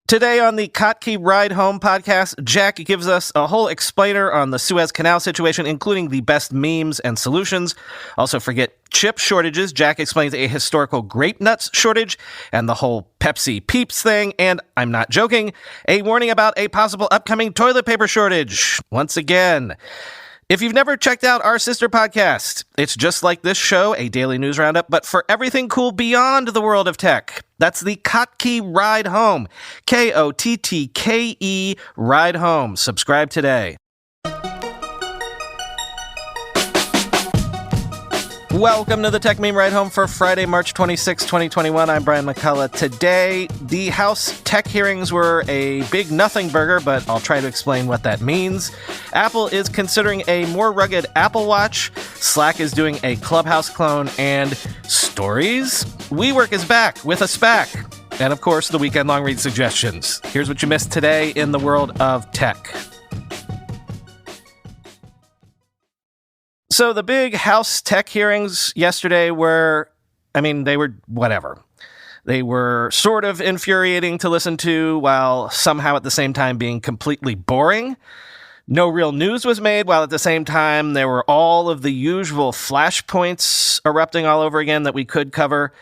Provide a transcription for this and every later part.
Today on the Kottke Ride Home podcast, Jack gives us a whole explainer on the Suez Canal situation, including the best memes and solutions. Also, forget chip shortages. Jack explains a historical grape nuts shortage and the whole Pepsi Peeps thing. And I'm not joking, a warning about a possible upcoming toilet paper shortage. Once again, if you've never checked out our sister podcast, it's just like this show, a daily news roundup, but for everything cool beyond the world of tech. That's the Kottke Ride Home. Kottke Ride Home. Subscribe today. Welcome to the Tech Meme Ride Home for Friday, March 26, 2021. I'm Brian McCullough. Today, the House tech hearings were a big nothing burger, but I'll try to explain what that means. Apple is considering a more rugged Apple Watch. Slack is doing a Clubhouse clone, and stories? WeWork is back with a SPAC. And of course, the weekend long read suggestions. Here's what you missed today in the world of tech. So the big House tech hearings yesterday were, they were whatever. They were sort of infuriating to listen to while somehow at the same time being completely boring. No real news was made, while at the same time there were all of the usual flashpoints erupting all over again that we could cover.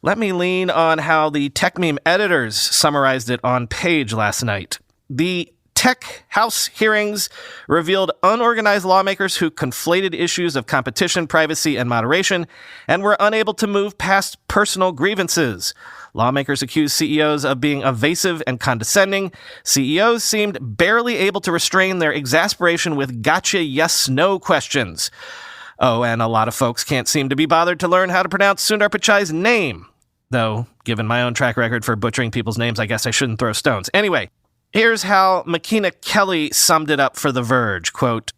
Let me lean on how the tech meme editors summarized it on Page last night. The Tech House hearings revealed unorganized lawmakers who conflated issues of competition, privacy, and moderation, and were unable to move past personal grievances. Lawmakers accused CEOs of being evasive and condescending. CEOs seemed barely able to restrain their exasperation with gotcha yes-no questions. Oh, and a lot of folks can't seem to be bothered to learn how to pronounce Sundar Pichai's name. Though, given my own track record for butchering people's names, I guess I shouldn't throw stones. Anyway, here's how McKenna Kelly summed it up for The Verge, quote,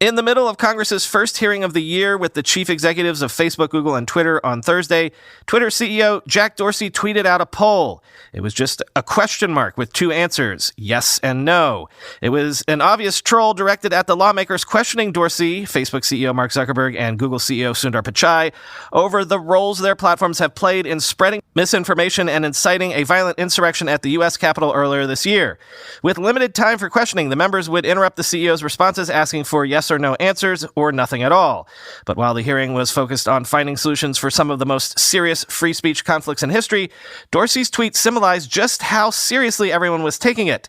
"In the middle of Congress's first hearing of the year with the chief executives of Facebook, Google, and Twitter on Thursday, Twitter CEO Jack Dorsey tweeted out a poll. It was just a question mark with two answers, yes and no. It was an obvious troll directed at the lawmakers questioning Dorsey, Facebook CEO Mark Zuckerberg, and Google CEO Sundar Pichai over the roles their platforms have played in spreading misinformation and inciting a violent insurrection at the U.S. Capitol earlier this year. With limited time for questioning, the members would interrupt the CEO's responses asking for yes or no answers or nothing at all. But while the hearing was focused on finding solutions for some of the most serious free speech conflicts in history, Dorsey's tweet symbolized just how seriously everyone was taking it.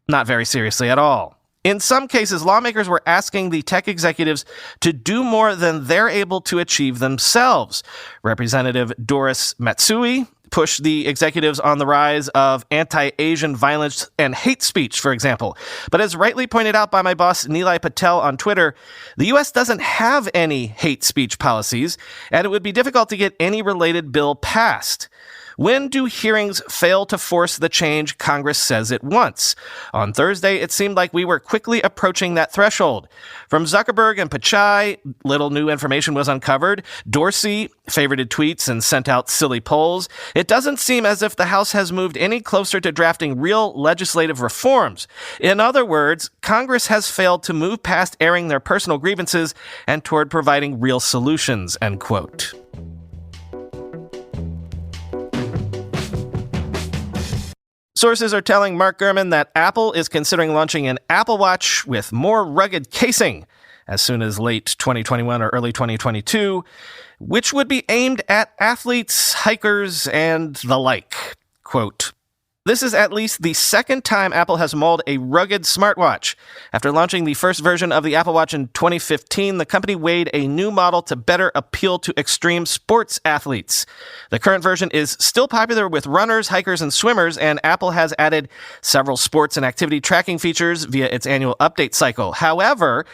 Not very seriously at all. In some cases, lawmakers were asking the tech executives to do more than they're able to achieve themselves. Representative Doris Matsui pushed the executives on the rise of anti-Asian violence and hate speech, for example. But as rightly pointed out by my boss Nilay Patel on Twitter, the U.S. doesn't have any hate speech policies, and it would be difficult to get any related bill passed. When do hearings fail to force the change Congress says it wants? On Thursday, it seemed like we were quickly approaching that threshold. From Zuckerberg and Pichai, little new information was uncovered. Dorsey favorited tweets and sent out silly polls. It doesn't seem as if the House has moved any closer to drafting real legislative reforms. In other words, Congress has failed to move past airing their personal grievances and toward providing real solutions, end quote. Sources are telling Mark Gurman that Apple is considering launching an Apple Watch with more rugged casing as soon as late 2021 or early 2022, which would be aimed at athletes, hikers, and the like. Quote, "This is at least the second time Apple has mauled a rugged smartwatch. After launching the first version of the Apple Watch in 2015, the company weighed a new model to better appeal to extreme sports athletes. The current version is still popular with runners, hikers, and swimmers, and Apple has added several sports and activity tracking features via its annual update cycle. However,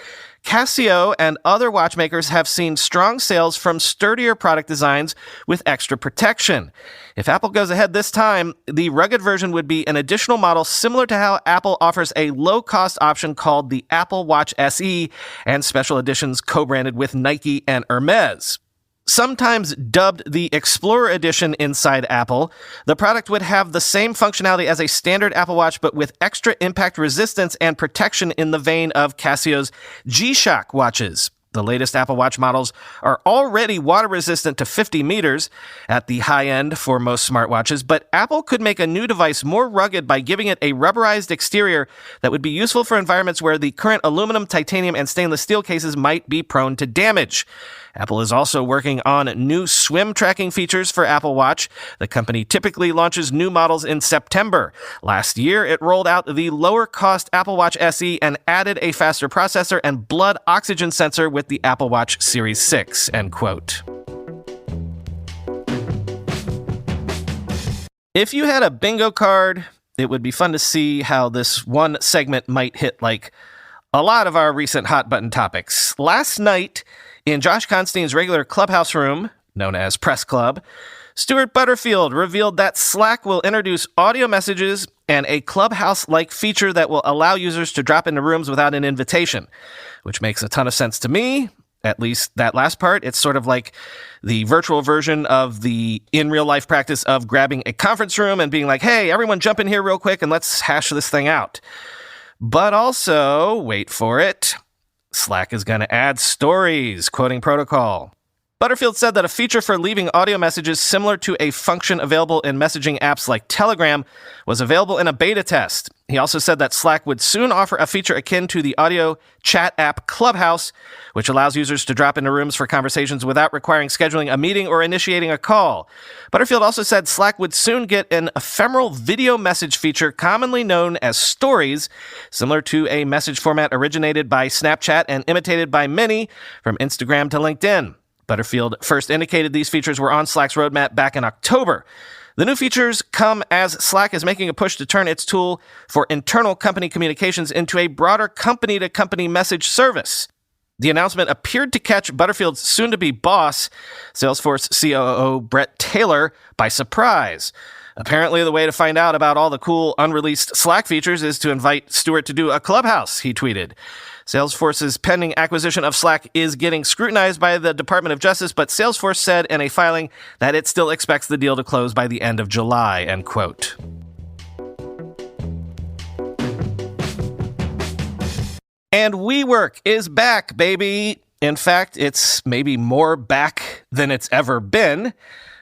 Casio and other watchmakers have seen strong sales from sturdier product designs with extra protection. If Apple goes ahead this time, the rugged version would be an additional model similar to how Apple offers a low-cost option called the Apple Watch SE and special editions co-branded with Nike and Hermes. Sometimes dubbed the Explorer Edition inside Apple, the product would have the same functionality as a standard Apple Watch, but with extra impact resistance and protection in the vein of Casio's G-Shock watches. The latest Apple Watch models are already water resistant to 50 meters at the high end for most smartwatches, but Apple could make a new device more rugged by giving it a rubberized exterior that would be useful for environments where the current aluminum, titanium, and stainless steel cases might be prone to damage. Apple is also working on new swim tracking features for Apple Watch. The company typically launches new models in September. Last year, it rolled out the lower-cost Apple Watch SE and added a faster processor and blood oxygen sensor with the Apple Watch Series 6, end quote. If you had a bingo card, it would be fun to see how this one segment might hit like a lot of our recent hot button topics. Last night, in Josh Constein's regular Clubhouse room, known as Press Club, Stuart Butterfield revealed that Slack will introduce audio messages and a Clubhouse-like feature that will allow users to drop into rooms without an invitation, which makes a ton of sense to me. At least that last part. It's sort of like the virtual version of the in real life practice of grabbing a conference room and being like, hey, everyone jump in here real quick and let's hash this thing out. But also, wait for it, Slack is going to add stories, quoting protocol. Butterfield said that a feature for leaving audio messages similar to a function available in messaging apps like Telegram was available in a beta test. He also said that Slack would soon offer a feature akin to the audio chat app Clubhouse, which allows users to drop into rooms for conversations without requiring scheduling a meeting or initiating a call. Butterfield also said Slack would soon get an ephemeral video message feature commonly known as stories, similar to a message format originated by Snapchat and imitated by many from Instagram to LinkedIn. Butterfield first indicated these features were on Slack's roadmap back in October. The new features come as Slack is making a push to turn its tool for internal company communications into a broader company-to-company message service. The announcement appeared to catch Butterfield's soon-to-be boss, Salesforce COO Brett Taylor, by surprise. Apparently, the way to find out about all the cool unreleased Slack features is to invite Stuart to do a Clubhouse, he tweeted. Salesforce's pending acquisition of Slack is getting scrutinized by the Department of Justice, but Salesforce said in a filing that it still expects the deal to close by the end of July, end quote. And WeWork is back, baby. In fact, it's maybe more back than it's ever been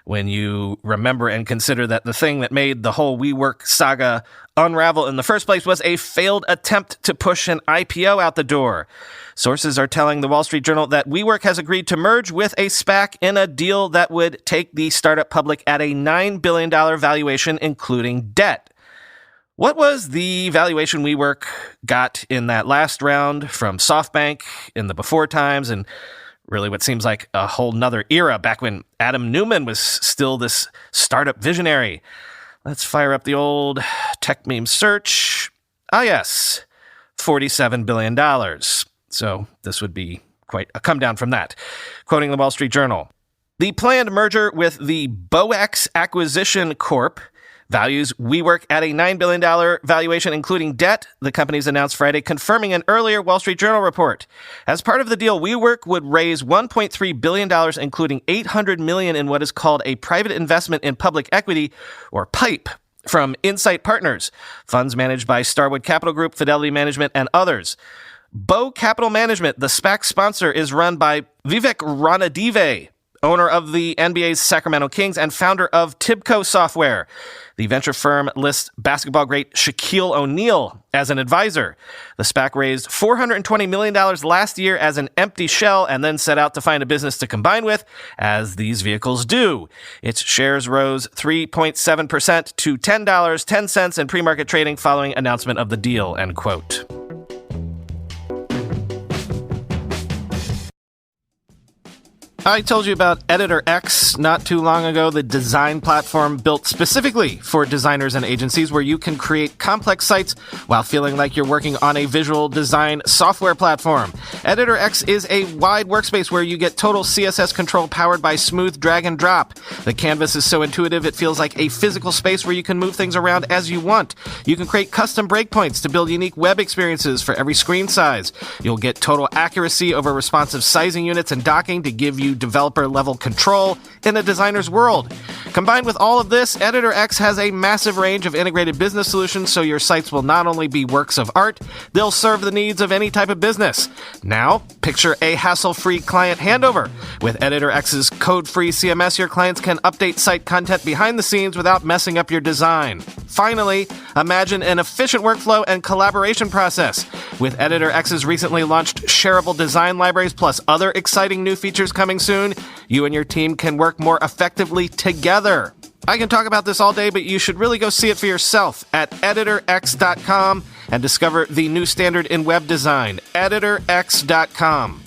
when you remember and consider that the thing that made the whole WeWork saga unravel in the first place was a failed attempt to push an IPO out the door. Sources are telling the Wall Street Journal that WeWork has agreed to merge with a SPAC in a deal that would take the startup public at a $9 billion valuation, including debt. What was the valuation WeWork got in that last round from SoftBank in the before times, and really what seems like a whole nother era back when Adam Neumann was still this startup visionary? Let's fire up the old tech meme search. Ah, yes, $47 billion. So this would be quite a come down from that. Quoting the Wall Street Journal, the planned merger with the BOEX Acquisition Corp values WeWork at a $9 billion valuation, including debt, the companies announced Friday, confirming an earlier Wall Street Journal report. As part of the deal, WeWork would raise $1.3 billion, including $800 million in what is called a private investment in public equity, or PIPE, from Insight Partners, funds managed by Starwood Capital Group, Fidelity Management, and others. Bow Capital Management, the SPAC sponsor, is run by Vivek Ranadive, owner of the NBA's Sacramento Kings and founder of Tibco Software. The venture firm lists basketball great Shaquille O'Neal as an advisor. The SPAC raised $420 million last year as an empty shell and then set out to find a business to combine with, as these vehicles do. Its shares rose 3.7% to $10.10 in pre-market trading following announcement of the deal, end quote. I told you about EditorX not too long ago, the design platform built specifically for designers and agencies where you can create complex sites while feeling like you're working on a visual design software platform. EditorX is a wide workspace where you get total CSS control powered by smooth drag and drop. The canvas is so intuitive it feels like a physical space where you can move things around as you want. You can create custom breakpoints to build unique web experiences for every screen size. You'll get total accuracy over responsive sizing units and docking to give you you developer-level control in a designer's world. Combined with all of this, EditorX has a massive range of integrated business solutions, so your sites will not only be works of art, they'll serve the needs of any type of business. Now, picture a hassle-free client handover. With EditorX's code-free CMS, your clients can update site content behind the scenes without messing up your design. Finally, imagine an efficient workflow and collaboration process. With EditorX's recently launched shareable design libraries plus other exciting new features coming soon, you and your team can work more effectively together. I can talk about this all day, but you should really go see it for yourself at EditorX.com and discover the new standard in web design, EditorX.com.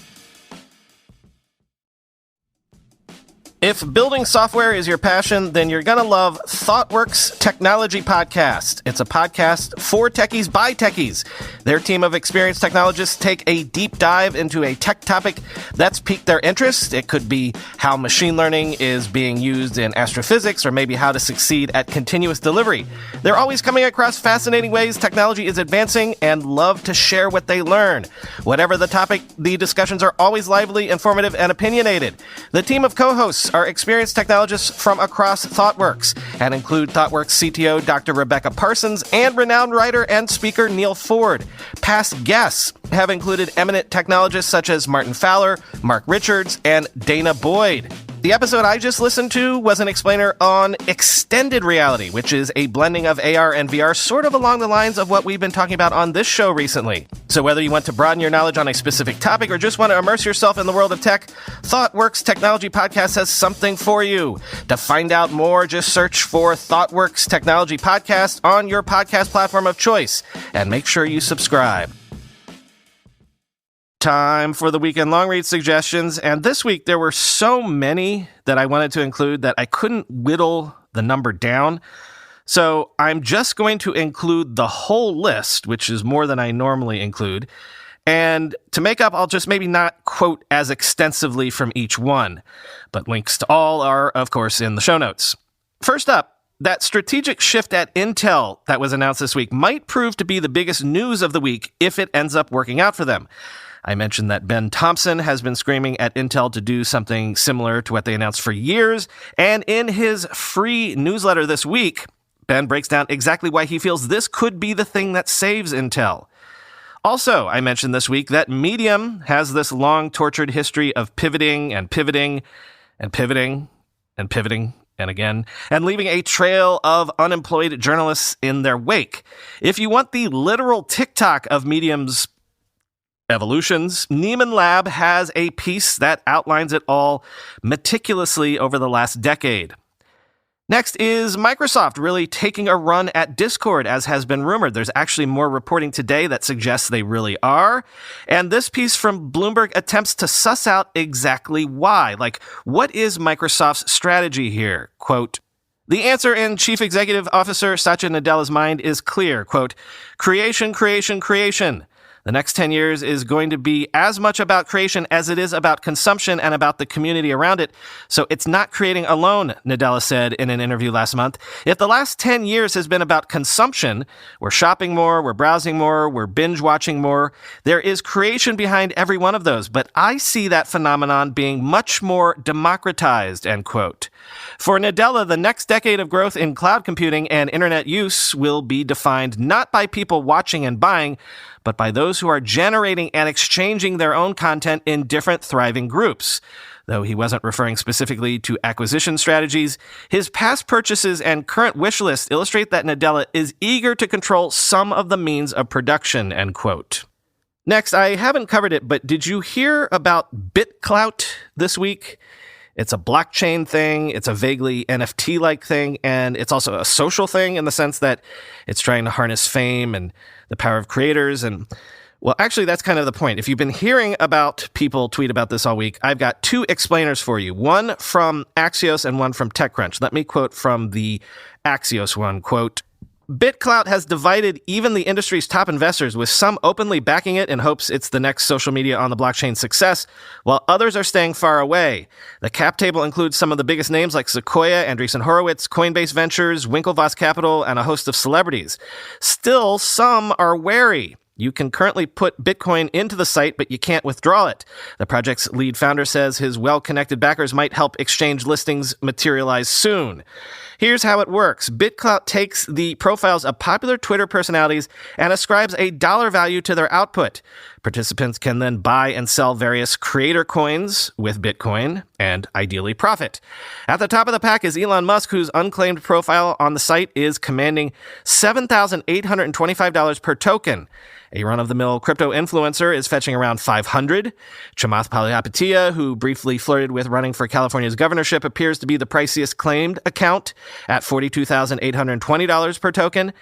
If building software is your passion, then you're going to love Thoughtworks Technology Podcast. It's a podcast for techies by techies. Their team of experienced technologists take a deep dive into a tech topic that's piqued their interest. It could be how machine learning is being used in astrophysics, or maybe how to succeed at continuous delivery. They're always coming across fascinating ways technology is advancing and love to share what they learn. Whatever the topic, the discussions are always lively, informative, and opinionated. The team of co-hosts are experienced technologists from across Thoughtworks and include Thoughtworks CTO Dr. Rebecca Parsons and renowned writer and speaker Neil Ford. Past guests have included eminent technologists such as Martin Fowler, Mark Richards, and Dana Boyd. The episode I just listened to was an explainer on extended reality, which is a blending of AR and VR, sort of along the lines of what we've been talking about on this show recently. So whether you want to broaden your knowledge on a specific topic or just want to immerse yourself in the world of tech, Thoughtworks Technology Podcast has something for you. To find out more, just search for Thoughtworks Technology Podcast on your podcast platform of choice, and make sure you subscribe. Time for the weekend long read suggestions, and this week there were so many that I wanted to include that I couldn't whittle the number down. So I'm just going to include the whole list, which is more than I normally include. And to make up, I'll just maybe not quote as extensively from each one, but links to all are, of course, in the show notes. First up, that strategic shift at Intel that was announced this week might prove to be the biggest news of the week if it ends up working out for them. I mentioned that Ben Thompson has been screaming at Intel to do something similar to what they announced for years, and in his free newsletter this week, Ben breaks down exactly why he feels this could be the thing that saves Intel. Also, I mentioned this week that Medium has this long tortured history of pivoting and pivoting and pivoting and pivoting and again, and leaving a trail of unemployed journalists in their wake. If you want the literal TikTok of Medium's evolutions, Nieman Lab has a piece that outlines it all meticulously over the last decade. Next is Microsoft really taking a run at Discord, as has been rumored. There's actually more reporting today that suggests they really are. And this piece from Bloomberg attempts to suss out exactly why. Like, what is Microsoft's strategy here? Quote, the answer in Chief Executive Officer Satya Nadella's mind is clear. Quote, creation, creation, creation. The next 10 years is going to be as much about creation as it is about consumption and about the community around it. So it's not creating alone, Nadella said in an interview last month. If the last 10 years has been about consumption, we're shopping more, we're browsing more, we're binge watching more. There is creation behind every one of those, but I see that phenomenon being much more democratized, end quote. For Nadella, the next decade of growth in cloud computing and internet use will be defined not by people watching and buying, but by those who are generating and exchanging their own content in different thriving groups. Though he wasn't referring specifically to acquisition strategies, his past purchases and current wish list illustrate that Nadella is eager to control some of the means of production, end quote. Next, I haven't covered it, but did you hear about Bitcloud this week? It's a blockchain thing, it's a vaguely NFT-like thing, and it's also a social thing in the sense that it's trying to harness fame and the power of creators. And, well, actually, that's kind of the point. If you've been hearing about people tweet about this all week, I've got two explainers for you, one from Axios and one from TechCrunch. Let me quote from the Axios one, quote, Bitcloud has divided even the industry's top investors, with some openly backing it in hopes it's the next social media on the blockchain success, while others are staying far away. The cap table includes some of the biggest names like Sequoia, Andreessen Horowitz, Coinbase Ventures, Winklevoss Capital, and a host of celebrities. Still, some are wary. You can currently put Bitcoin into the site, but you can't withdraw it. The project's lead founder says his well-connected backers might help exchange listings materialize soon. Here's how it works. Bitcloud takes the profiles of popular Twitter personalities and ascribes a dollar value to their output. Participants can then buy and sell various creator coins with Bitcoin and ideally profit. At the top of the pack is Elon Musk, whose unclaimed profile on the site is commanding $7,825 per token. A run-of-the-mill crypto influencer is fetching around $500. Chamath Palihapitiya, who briefly flirted with running for California's governorship, appears to be the priciest claimed account at $42,820 per token.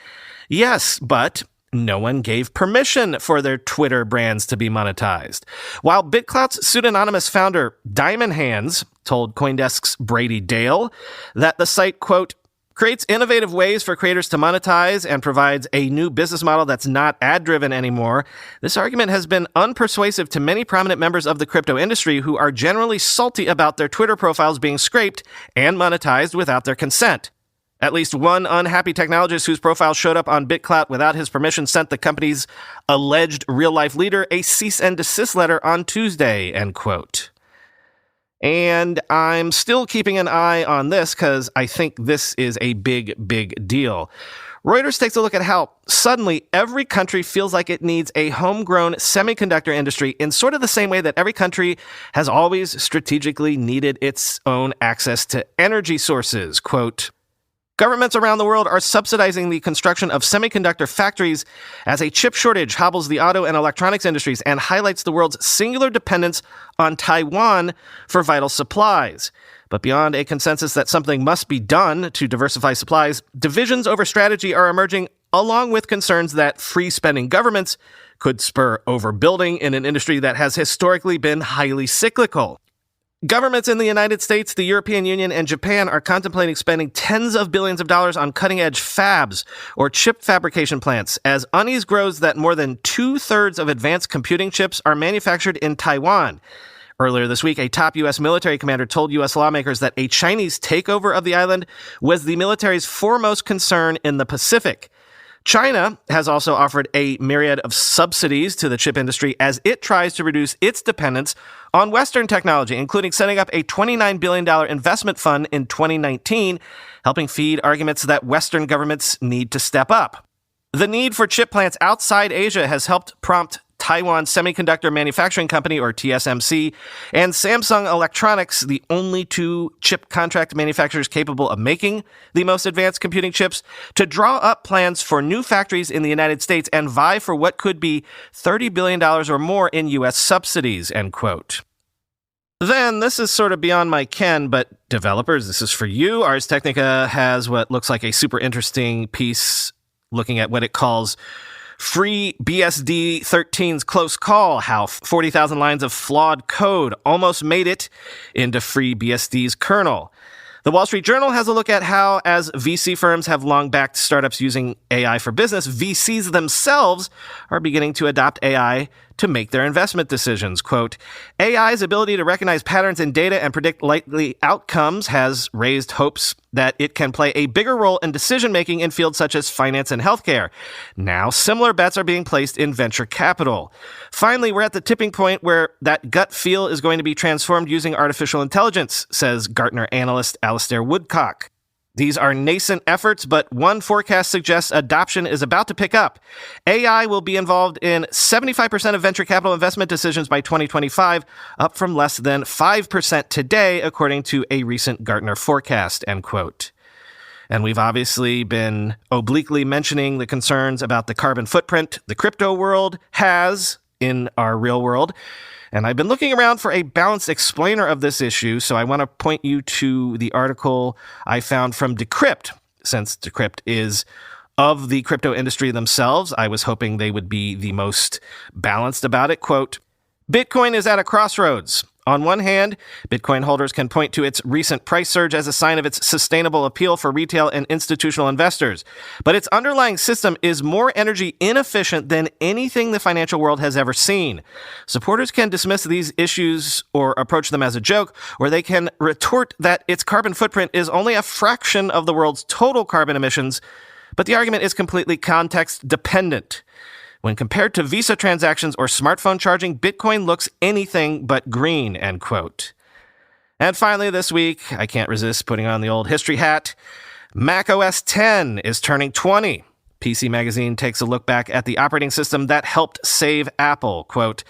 Yes, but no one gave permission for their Twitter brands to be monetized. While Bitcloud's pseudonymous founder, Diamond Hands, told CoinDesk's Brady Dale that the site, quote, creates innovative ways for creators to monetize and provides a new business model that's not ad-driven anymore. This argument has been unpersuasive to many prominent members of the crypto industry who are generally salty about their Twitter profiles being scraped and monetized without their consent. At least one unhappy technologist whose profile showed up on Bitcloud without his permission sent the company's alleged real-life leader a cease and desist letter on Tuesday, end quote. And I'm still keeping an eye on this because I think this is a big, big deal. Reuters takes a look at how suddenly every country feels like it needs a homegrown semiconductor industry in sort of the same way that every country has always strategically needed its own access to energy sources. Quote, governments around the world are subsidizing the construction of semiconductor factories as a chip shortage hobbles the auto and electronics industries and highlights the world's singular dependence on Taiwan for vital supplies. But beyond a consensus that something must be done to diversify supplies, divisions over strategy are emerging, along with concerns that free-spending governments could spur overbuilding in an industry that has historically been highly cyclical. Governments in the United States, the European Union, and Japan are contemplating spending tens of billions of dollars on cutting-edge fabs or chip fabrication plants as unease grows that more than two-thirds of advanced computing chips are manufactured in Taiwan. Earlier this week, a top U.S. military commander told U.S. lawmakers that a Chinese takeover of the island was the military's foremost concern in the Pacific. China has also offered a myriad of subsidies to the chip industry as it tries to reduce its dependence on Western technology, including setting up a $29 billion investment fund in 2019, helping feed arguments that Western governments need to step up. The need for chip plants outside Asia has helped prompt Taiwan Semiconductor Manufacturing Company, or TSMC, and Samsung Electronics, the only two chip contract manufacturers capable of making the most advanced computing chips, to draw up plans for new factories in the United States and vie for what could be $30 billion or more in U.S. subsidies, end quote. Then, this is sort of beyond my ken, but developers, this is for you. Ars Technica has what looks like a super interesting piece looking at what it calls Free BSD 13's close call, how 40,000 lines of flawed code almost made it into Free BSD's kernel. The Wall Street Journal has a look at how, as VC firms have long backed startups using AI for business, VCs themselves are beginning to adopt AI to make their investment decisions. Quote, AI's ability to recognize patterns in data and predict likely outcomes has raised hopes that it can play a bigger role in decision-making in fields such as finance and healthcare. Now, similar bets are being placed in venture capital. Finally, we're at the tipping point where that gut feel is going to be transformed using artificial intelligence, says Gartner analyst Alistair Woodcock. These are nascent efforts, but one forecast suggests adoption is about to pick up. AI will be involved in 75% of venture capital investment decisions by 2025, up from less than 5% today, according to a recent Gartner forecast, end quote. And we've obviously been obliquely mentioning the concerns about the carbon footprint the crypto world has in our real world. And I've been looking around for a balanced explainer of this issue, so I want to point you to the article I found from Decrypt. Since Decrypt is of the crypto industry themselves, I was hoping they would be the most balanced about it. Quote, Bitcoin is at a crossroads. On one hand, Bitcoin holders can point to its recent price surge as a sign of its sustainable appeal for retail and institutional investors. But its underlying system is more energy inefficient than anything the financial world has ever seen. Supporters can dismiss these issues or approach them as a joke, or they can retort that its carbon footprint is only a fraction of the world's total carbon emissions, but the argument is completely context dependent. When compared to Visa transactions or smartphone charging, Bitcoin looks anything but green, end quote. And finally this week, I can't resist putting on the old history hat. Mac OS X is turning 20. PC Magazine takes a look back at the operating system that helped save Apple. Quote,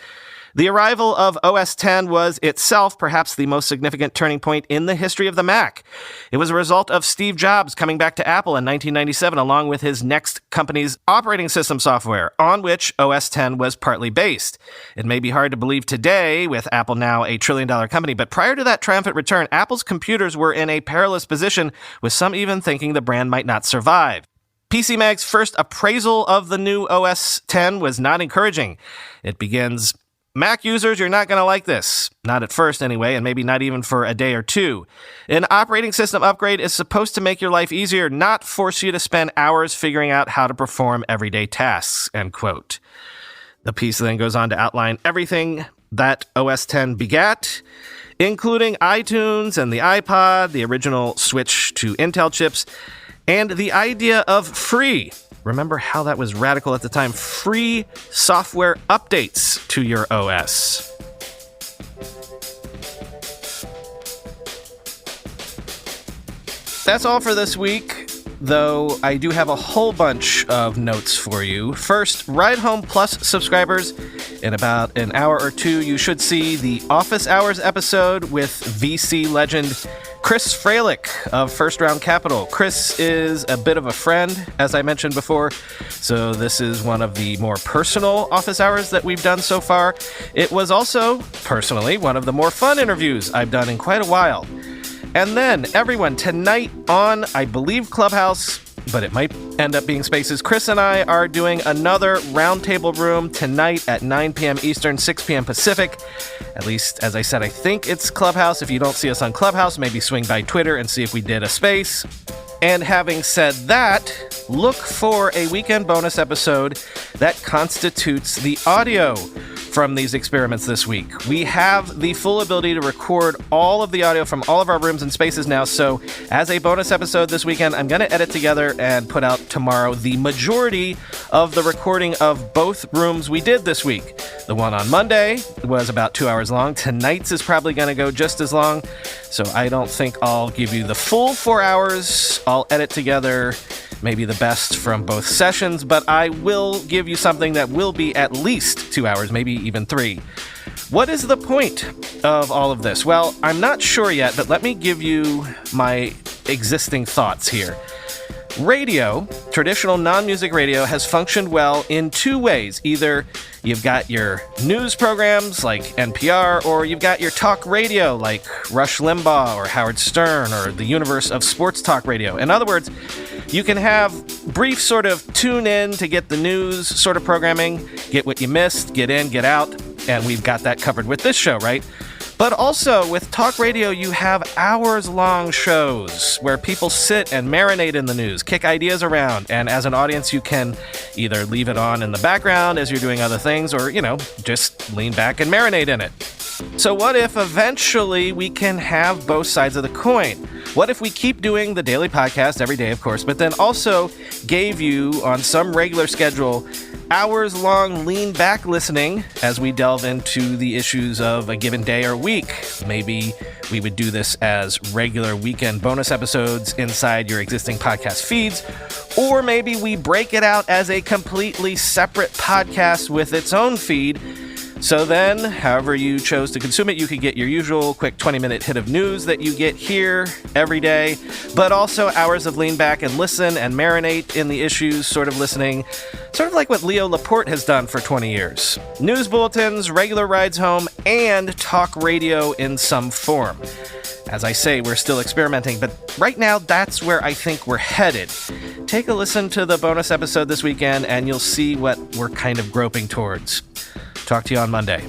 the arrival of OS X was itself perhaps the most significant turning point in the history of the Mac. It was a result of Steve Jobs coming back to Apple in 1997 along with his next company's operating system software, on which OS X was partly based. It may be hard to believe today, with Apple now a trillion-dollar company, but prior to that triumphant return, Apple's computers were in a perilous position, with some even thinking the brand might not survive. PC Mag's first appraisal of the new OS X was not encouraging. It begins, Mac users, you're not going to like this. Not at first, anyway, and maybe not even for a day or two. An operating system upgrade is supposed to make your life easier, not force you to spend hours figuring out how to perform everyday tasks, end quote. The piece then goes on to outline everything that OS X begat, including iTunes and the iPod, the original switch to Intel chips, and the idea of free. Remember how that was radical at the time? Free software updates to your OS. That's all for this week, though I do have a whole bunch of notes for you. First, Ride Home Plus subscribers, in about an hour or two, you should see the Office Hours episode with VC legend Chris Fralick of First Round Capital. Chris is a bit of a friend, as I mentioned before, so this is one of the more personal Office Hours that we've done so far. It was also, personally, one of the more fun interviews I've done in quite a while. And then, everyone, tonight on, I believe, Clubhouse, but it might end up being Spaces, Chris and I are doing another roundtable room tonight at 9 p.m. Eastern, 6 p.m. Pacific. At least, as I said, I think it's Clubhouse. If you don't see us on Clubhouse, maybe swing by Twitter and see if we did a space. And having said that, look for a weekend bonus episode that constitutes the audio from these experiments this week. We have the full ability to record all of the audio from all of our rooms and spaces now, so as a bonus episode this weekend, I'm going to edit together and put out tomorrow the majority of the recording of both rooms we did this week. The one on Monday was about 2 hours long. Tonight's is probably going to go just as long, so I don't think I'll give you the full 4 hours. I'll edit together maybe the best from both sessions, but I will give you something that will be at least 2 hours, maybe even 3. What is the point of all of this? Well, I'm not sure yet, but let me give you my existing thoughts here. Radio, traditional non-music radio, has functioned well in two ways. Either you've got your news programs like NPR, or you've got your talk radio like Rush Limbaugh or Howard Stern or the universe of sports talk radio. In other words, you can have brief sort of tune in to get the news sort of programming, get what you missed, get in, get out, and we've got that covered with this show, right? But also, with talk radio, you have hours-long shows where people sit and marinate in the news, kick ideas around, and as an audience, you can either leave it on in the background as you're doing other things, or, just lean back and marinate in it. So what if eventually we can have both sides of the coin? What if we keep doing the daily podcast every day, of course, but then also gave you, on some regular schedule, hours-long lean-back listening as we delve into the issues of a given day or week? Maybe we would do this as regular weekend bonus episodes inside your existing podcast feeds, or maybe we break it out as a completely separate podcast with its own feed. So then, however you chose to consume it, you could get your usual quick 20-minute hit of news that you get here every day, but also hours of lean back and listen and marinate in the issues, sort of listening, sort of like what Leo Laporte has done for 20 years. News bulletins, regular rides home, and talk radio in some form. As I say, we're still experimenting, but right now that's where I think we're headed. Take a listen to the bonus episode this weekend and you'll see what we're kind of groping towards. Talk to you on Monday.